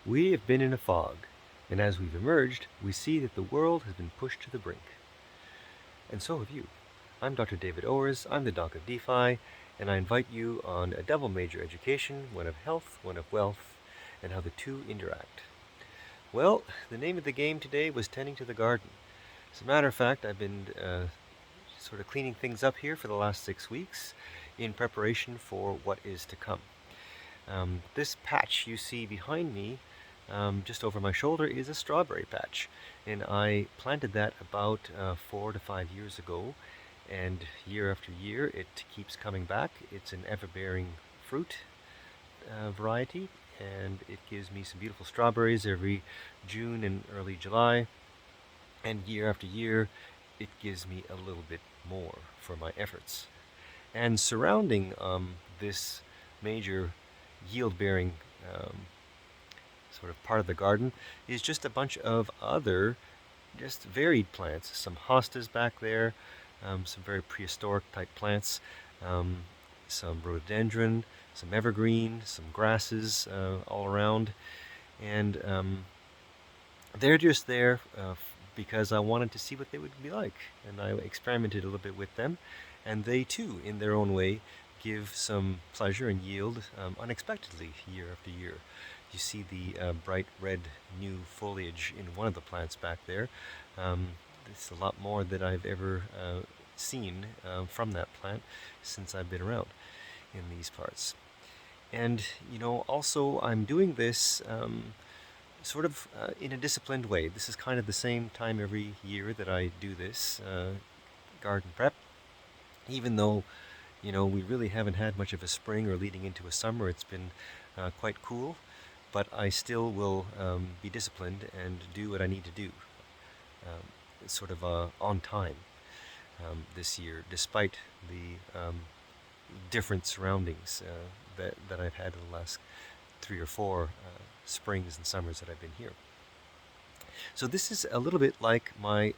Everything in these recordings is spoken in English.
We have been in a fog, and as we've emerged, we see that the world has been pushed to the brink. And so have you. I'm Dr. David Owers, I'm the Doc of DeFi, and I invite you on a double major education, one of health, one of wealth, and how the two interact. Well, the name of the game today was tending to the garden. As a matter of fact, I've been sort of cleaning things up here for the last 6 weeks in preparation for what is to come. This patch you see behind me, just over my shoulder, is a strawberry patch, and I planted that about 4 to 5 years ago, and year after year it keeps coming back. It's an ever-bearing fruit variety, and it gives me some beautiful strawberries every June and early July, and year after year it gives me a little bit more for my efforts. And surrounding this major yield-bearing sort of part of the garden is just a bunch of other just varied plants. Some hostas back there, some very prehistoric type plants, some rhododendron, some evergreen, some grasses all around. And they're just there because I wanted to see what they would be like. And I experimented a little bit with them. And they too, in their own way, give some pleasure and yield unexpectedly year after year. You see the bright red new foliage in one of the plants back there. It's a lot more than I've ever seen from that plant since I've been around in these parts. And, also I'm doing this sort of in a disciplined way. This is kind of the same time every year that I do this garden prep, even though we really haven't had much of a spring or leading into a summer. It's been quite cool, but I still will be disciplined and do what I need to do sort of on time this year, despite the different surroundings that I've had in the last 3 or 4 springs and summers that I've been here. So this is a little bit like my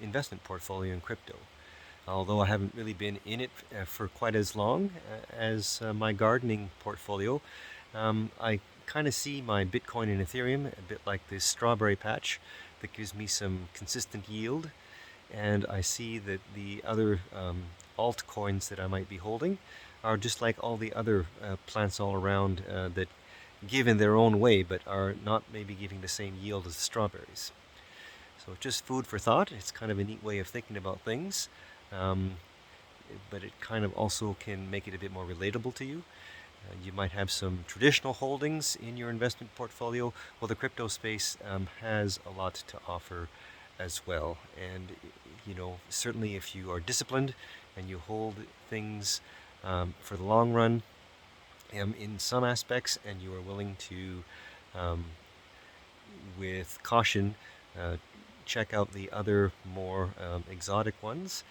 investment portfolio in crypto. Although I haven't really been in it for quite as long as my gardening portfolio, I kind of see my Bitcoin and Ethereum a bit like this strawberry patch that gives me some consistent yield. And I see that the other altcoins that I might be holding are just like all the other plants all around that give in their own way, but are not maybe giving the same yield as the strawberries. So just food for thought. It's kind of a neat way of thinking about things, but it kind of also can make it a bit more relatable to you. You might have some traditional holdings in your investment portfolio. Well, the crypto space has a lot to offer as well. And, certainly if you are disciplined and you hold things for the long run in some aspects, and you are willing to, with caution, check out the other more exotic ones,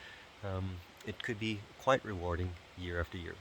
it could be quite rewarding year after year.